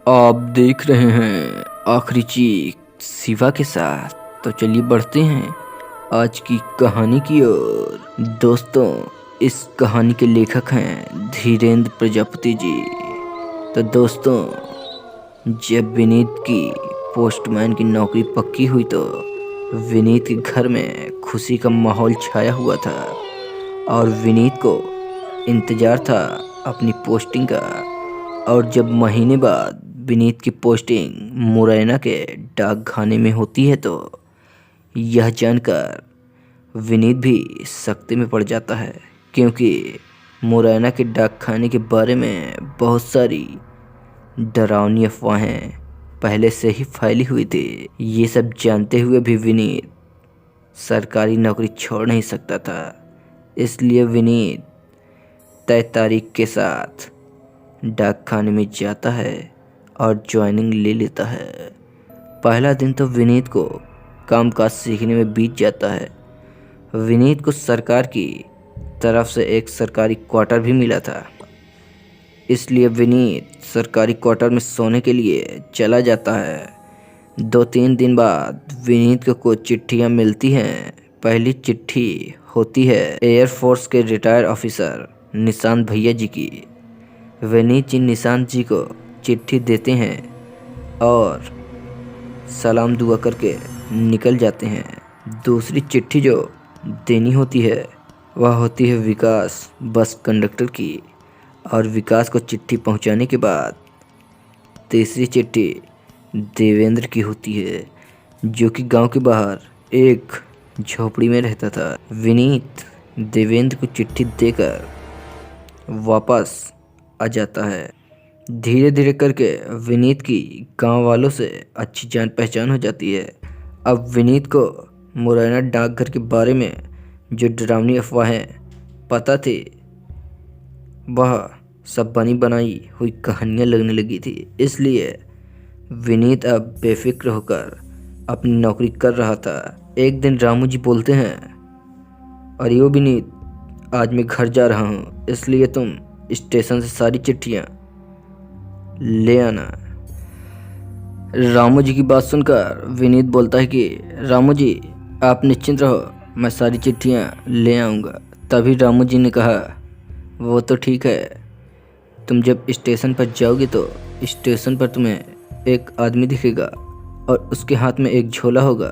आप देख रहे हैं आखिरी चीख शिवा के साथ। तो चलिए बढ़ते हैं आज की कहानी की ओर। दोस्तों, इस कहानी के लेखक हैं धीरेन्द्र प्रजापति जी। तो दोस्तों, जब विनीत की पोस्टमैन की नौकरी पक्की हुई तो विनीत के घर में खुशी का माहौल छाया हुआ था और विनीत को इंतज़ार था अपनी पोस्टिंग का। और जब महीने बाद विनीत की पोस्टिंग मुरैना के डाकखाने में होती है तो यह जानकर विनीत भी सख्ते में पड़ जाता है, क्योंकि मुरैना के डाकखाने के बारे में बहुत सारी डरावनी अफवाहें पहले से ही फैली हुई थी। ये सब जानते हुए भी विनीत सरकारी नौकरी छोड़ नहीं सकता था। इसलिए विनीत तय तारीख के साथ डाकखाने में जाता है और ज्वाइनिंग ले लेता है। पहला दिन तो विनीत को कामकाज सीखने में बीत जाता है। विनीत को सरकार की तरफ से एक सरकारी क्वार्टर भी मिला था, इसलिए विनीत सरकारी क्वार्टर में सोने के लिए चला जाता है। 2-3 दिन बाद विनीत को कुछ चिट्ठियाँ मिलती हैं। पहली चिट्ठी होती है एयरफोर्स के रिटायर ऑफिसर निशांत भैया जी की। विनीत जी निशांत जी को चिट्ठी देते हैं और सलाम दुआ करके निकल जाते हैं। दूसरी चिट्ठी जो देनी होती है वह होती है विकास बस कंडक्टर की, और विकास को चिट्ठी पहुंचाने के बाद तीसरी चिट्ठी देवेंद्र की होती है, जो कि गांव के बाहर एक झोपड़ी में रहता था। विनीत देवेंद्र को चिट्ठी देकर वापस आ जाता है। धीरे धीरे करके विनीत की गांव वालों से अच्छी जान पहचान हो जाती है। अब विनीत को मुरैना डाकघर के बारे में जो डरावनी अफवाहें पता थी वह सब बनी बनाई हुई कहानियाँ लगने लगी थी। इसलिए विनीत अब बेफिक्र होकर अपनी नौकरी कर रहा था। एक दिन रामू जी बोलते हैं, अरे ओ विनीत, आज मैं घर जा रहा हूँ, इसलिए तुम स्टेशन से सारी चिट्ठियाँ ले आना। रामू जी की बात सुनकर विनीत बोलता है कि रामू जी आप निश्चिंत रहो, मैं सारी चिट्ठियाँ ले आऊँगा। तभी रामू जी ने कहा, वो तो ठीक है, तुम जब स्टेशन पर जाओगे तो स्टेशन पर तुम्हें एक आदमी दिखेगा और उसके हाथ में एक झोला होगा।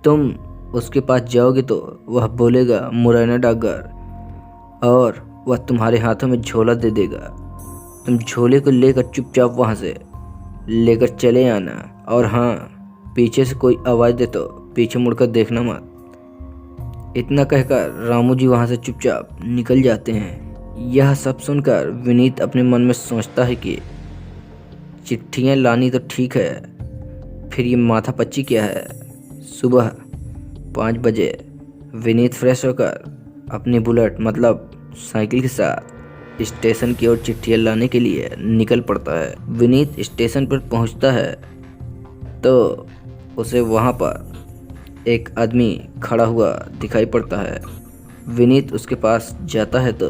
तुम उसके पास जाओगे तो वह बोलेगा मुरैना डाकघर, और वह तुम्हारे हाथों में झोला दे देगा। तुम झोले को लेकर चुपचाप वहाँ से लेकर चले आना, और हाँ, पीछे से कोई आवाज़ दे तो पीछे मुड़कर देखना मत। इतना कहकर रामू जी वहाँ से चुपचाप निकल जाते हैं। यह सब सुनकर विनीत अपने मन में सोचता है कि चिट्ठियाँ लानी तो ठीक है, फिर ये माथापच्ची क्या है। सुबह 5 बजे विनीत फ्रेश होकर अपनी बुलेट मतलब साइकिल के साथ स्टेशन की ओर चिट्ठियाँ लाने के लिए निकल पड़ता है। विनीत स्टेशन पर पहुंचता है तो उसे वहां पर एक आदमी खड़ा हुआ दिखाई पड़ता है। विनीत उसके पास जाता है तो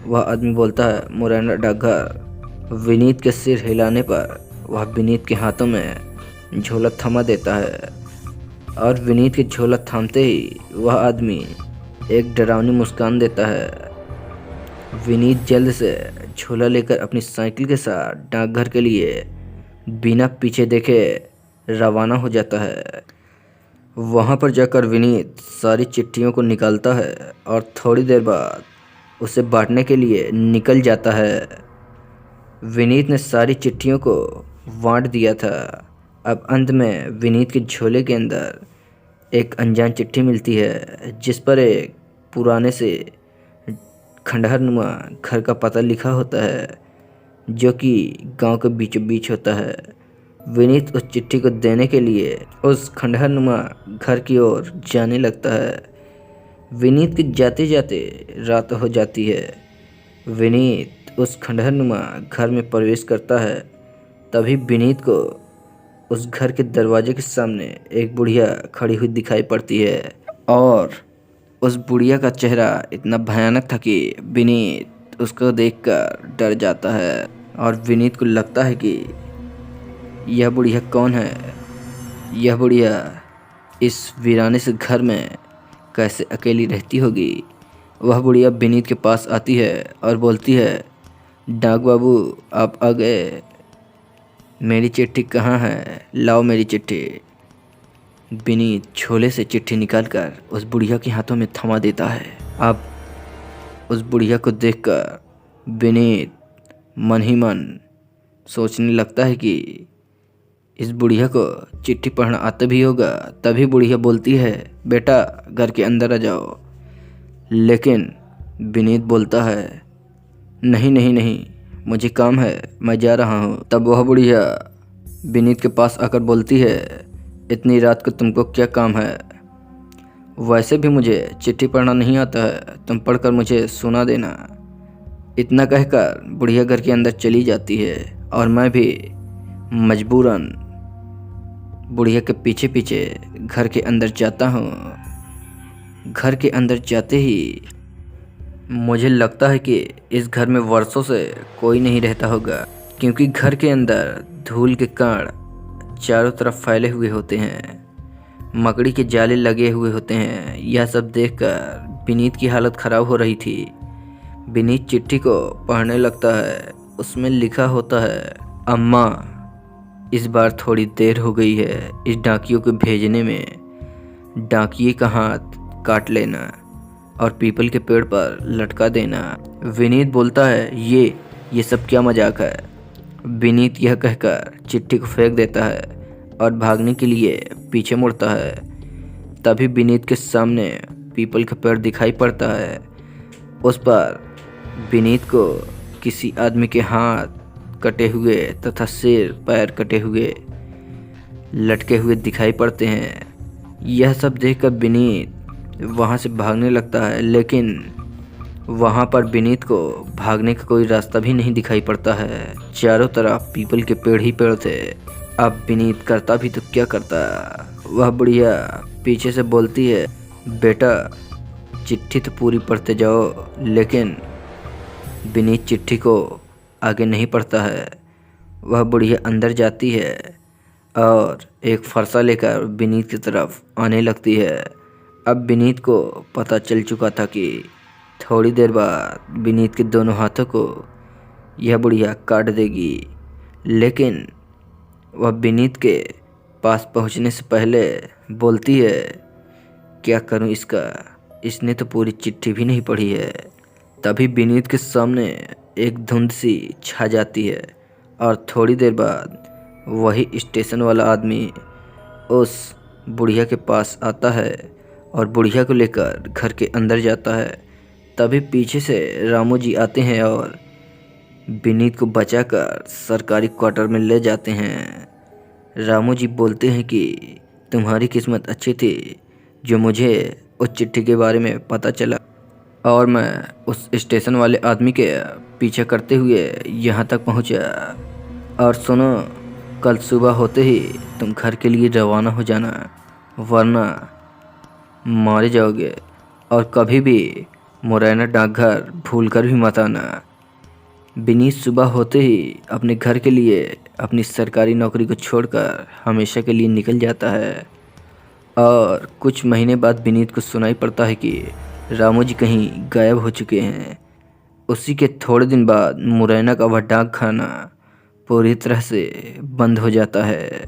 वह आदमी बोलता है, मुरैना डाकघर। विनीत के सिर हिलाने पर वह विनीत के हाथों में झोला थमा देता है, और विनीत के झोला थामते ही वह आदमी एक डरावनी मुस्कान देता है। विनीत जल्द से झोला लेकर अपनी साइकिल के साथ डाकघर के लिए बिना पीछे देखे रवाना हो जाता है। वहां पर जाकर विनीत सारी चिट्ठियों को निकालता है और थोड़ी देर बाद उसे बांटने के लिए निकल जाता है। विनीत ने सारी चिट्ठियों को बांट दिया था। अब अंत में विनीत के झोले के अंदर एक अनजान चिट्ठी मिलती है, जिस पर एक पुराने से खंडहर नुमा घर का पता लिखा होता है, जो कि गांव के बीचों बीच होता है। विनीत उस चिट्ठी को देने के लिए उस खंडहर नुमा घर की ओर जाने लगता है। विनीत के जाते जाते रात हो जाती है। विनीत उस खंडहर नुमा घर में प्रवेश करता है। तभी विनीत को उस घर के दरवाजे के सामने एक बुढ़िया खड़ी हुई दिखाई पड़ती है, और उस बुढ़िया का चेहरा इतना भयानक था कि विनीत उसको देखकर डर जाता है। और विनीत को लगता है कि यह बुढ़िया कौन है। यह बुढ़िया इस वीराने से घर में कैसे अकेली रहती होगी। वह बुढ़िया विनीत के पास आती है और बोलती है, डाक बाबू आप आ गए, मेरी चिट्ठी कहाँ है, लाओ मेरी चिट्ठी। विनीत झोले से चिट्ठी निकालकर उस बुढ़िया के हाथों में थमा देता है। अब उस बुढ़िया को देखकर विनीत मन ही मन सोचने लगता है कि इस बुढ़िया को चिट्ठी पढ़ना आता भी होगा। तभी बुढ़िया बोलती है, बेटा घर के अंदर आ जाओ। लेकिन विनीत बोलता है, नहीं नहीं नहीं, मुझे काम है, मैं जा रहा हूँ। तब वह बुढ़िया विनीत के पास आकर बोलती है, इतनी रात को तुमको क्या काम है, वैसे भी मुझे चिट्ठी पढ़ना नहीं आता है, तुम पढ़कर मुझे सुना देना। इतना कहकर बुढ़िया घर के अंदर चली जाती है और मैं भी मजबूरन बुढ़िया के पीछे पीछे घर के अंदर जाता हूँ। घर के अंदर जाते ही मुझे लगता है कि इस घर में वर्षों से कोई नहीं रहता होगा, क्योंकि घर के अंदर धूल के कण चारों तरफ फैले हुए होते हैं, मकड़ी के जाले लगे हुए होते हैं। यह सब देखकर विनीत की हालत ख़राब हो रही थी। विनीत चिट्ठी को पढ़ने लगता है। उसमें लिखा होता है, अम्मा इस बार थोड़ी देर हो गई है इस डाकियों को भेजने में। डाकिये का हाथ काट लेना और पीपल के पेड़ पर लटका देना। विनीत बोलता है, ये सब क्या मजाक है। विनीत यह कहकर चिट्ठी को फेंक देता है और भागने के लिए पीछे मुड़ता है। तभी विनीत के सामने पीपल का पेड़ दिखाई पड़ता है। उस पर विनीत को किसी आदमी के हाथ कटे हुए तथा सिर पैर कटे हुए लटके हुए दिखाई पड़ते हैं। यह सब देखकर विनीत वहाँ से भागने लगता है, लेकिन वहाँ पर विनीत को भागने का कोई रास्ता भी नहीं दिखाई पड़ता है। चारों तरफ पीपल के पेड़ ही पेड़ थे। अब विनीत करता भी तो क्या करता। वह बुढ़िया पीछे से बोलती है, बेटा चिट्ठी तो पूरी पढ़ते जाओ। लेकिन विनीत चिट्ठी को आगे नहीं पढ़ता है। वह बुढ़िया अंदर जाती है और एक फरसा लेकर विनीत की तरफ आने लगती है। अब विनीत को पता चल चुका था कि थोड़ी देर बाद विनीत के दोनों हाथों को यह बुढ़िया काट देगी। लेकिन वह विनीत के पास पहुंचने से पहले बोलती है, क्या करूं इसका, इसने तो पूरी चिट्ठी भी नहीं पढ़ी है। तभी विनीत के सामने एक धुंध सी छा जाती है और थोड़ी देर बाद वही स्टेशन वाला आदमी उस बुढ़िया के पास आता है और बुढ़िया को लेकर घर के अंदर जाता है। तभी पीछे से रामू जी आते हैं और विनीत को बचाकर सरकारी क्वार्टर में ले जाते हैं। रामू जी बोलते हैं कि तुम्हारी किस्मत अच्छी थी जो मुझे उस चिट्ठी के बारे में पता चला और मैं उस स्टेशन वाले आदमी के पीछे करते हुए यहाँ तक पहुँचा। और सुनो, कल सुबह होते ही तुम घर के लिए रवाना हो जाना, वरना मारे जाओगे। और कभी भी मुरैना डाकघर भूलकर भी मत आना। विनीत सुबह होते ही अपने घर के लिए अपनी सरकारी नौकरी को छोड़कर हमेशा के लिए निकल जाता है। और कुछ महीने बाद विनीत को सुनाई पड़ता है कि रामू जी कहीं गायब हो चुके हैं। उसी के थोड़े दिन बाद मुरैना का वह डाक खाना पूरी तरह से बंद हो जाता है।